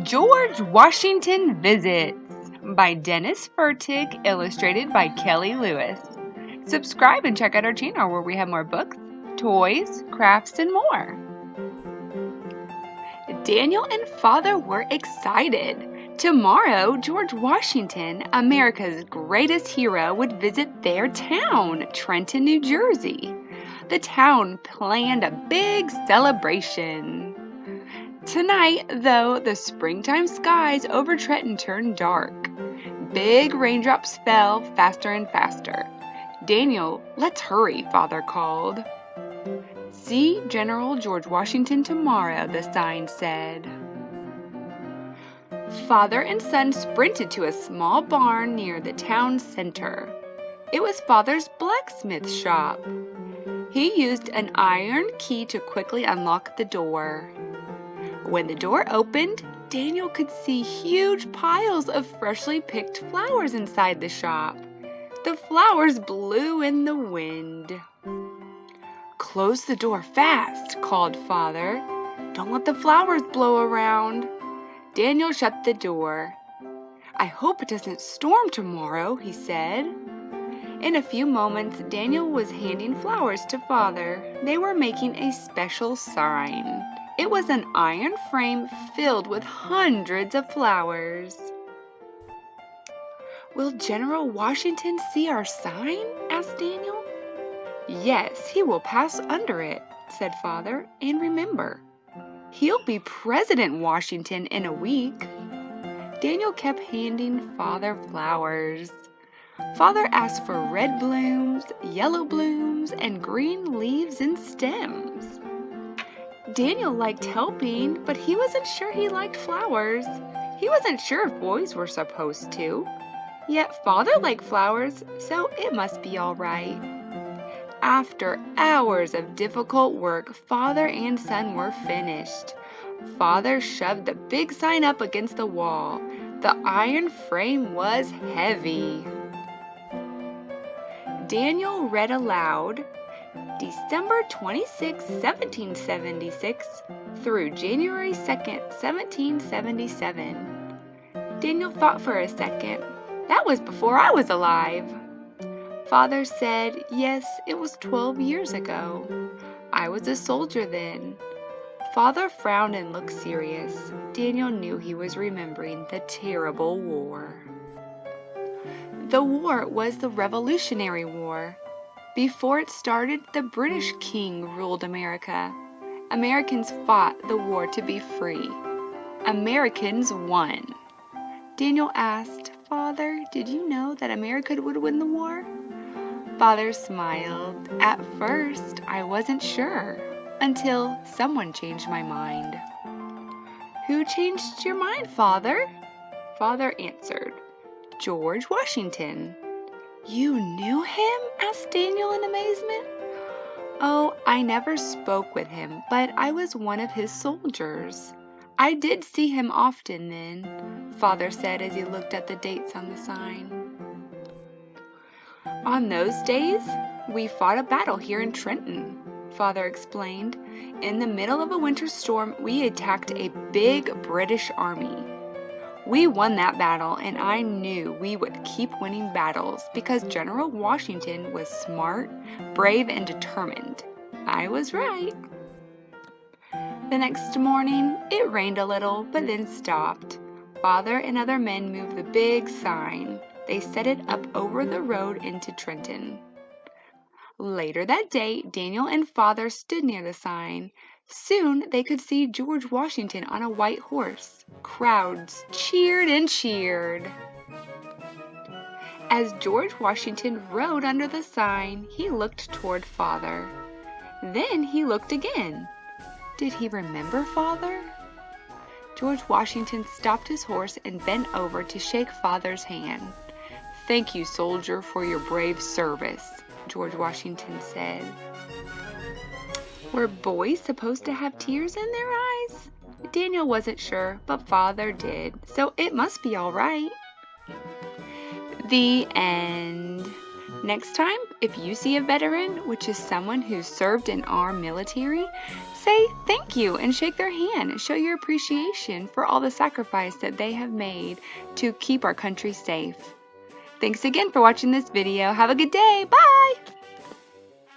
George Washington Visits by Dennis Fertig, illustrated by Kelly Lewis. Subscribe and check out our channel where we have more books, toys, crafts, and more. Daniel and Father were excited. Tomorrow, George Washington, America's greatest hero, would visit their town, Trenton, New Jersey. The town planned a big celebration. Tonight, though, the springtime skies over Trenton turned dark. Big raindrops fell faster and faster. "Daniel, let's hurry," Father called. "See General George Washington tomorrow," the sign said. Father and son sprinted to a small barn near the town center. It was Father's blacksmith shop. He used an iron key to quickly unlock the door. When the door opened, Daniel could see huge piles of freshly picked flowers inside the shop. The flowers blew in the wind. "Close the door fast," called Father. "Don't let the flowers blow around." Daniel shut the door. "I hope it doesn't storm tomorrow," he said. In a few moments, Daniel was handing flowers to Father. They were making a special sign. It was an iron frame filled with hundreds of flowers. "Will General Washington see our sign?" asked Daniel. "Yes, he will pass under it," said Father. "And remember, he'll be President Washington in a week." Daniel kept handing Father flowers. Father asked for red blooms, yellow blooms, and green leaves and stems. Daniel liked helping, but he wasn't sure he liked flowers. He wasn't sure if boys were supposed to. Yet Father liked flowers, so it must be all right. After hours of difficult work, Father and son were finished. Father shoved the big sign up against the wall. The iron frame was heavy. Daniel read aloud, December 26, 1776 through January 2nd, 1777. Daniel thought for a second. That was before I was alive. Father said, "Yes, it was 12 years ago. I was a soldier then." Father frowned and looked serious. Daniel knew he was remembering the terrible war. The war was the Revolutionary War. Before it started, the British king ruled America. Americans fought the war to be free. Americans won. Daniel asked, "Father, did you know that America would win the war?" Father smiled. "At first, I wasn't sure, until someone changed my mind." "Who changed your mind, Father?" Father answered, "George Washington." "You knew him?" asked Daniel in amazement. "Oh, I never spoke with him, but I was one of his soldiers. I did see him often then," Father said as he looked at the dates on the sign. "On those days, we fought a battle here in Trenton," Father explained. "In the middle of a winter storm, we attacked a big British army. We won that battle, and I knew we would keep winning battles because General Washington was smart, brave, and determined. I was right." The next morning, it rained a little, but then stopped. Father and other men moved the big sign. They set it up over the road into Trenton. Later that day, Daniel and Father stood near the sign. Soon they could see George Washington on a white horse. Crowds cheered and cheered. As George Washington rode under the sign, he looked toward Father. Then he looked again. Did he remember Father? George Washington stopped his horse and bent over to shake Father's hand. "Thank you, soldier, for your brave service," George Washington said. Were boys supposed to have tears in their eyes? Daniel wasn't sure, but Father did, so it must be all right. The end. Next time, if you see a veteran, which is someone who served in our military, say thank you and shake their hand and show your appreciation for all the sacrifice that they have made to keep our country safe. Thanks again for watching this video. Have a good day. Bye!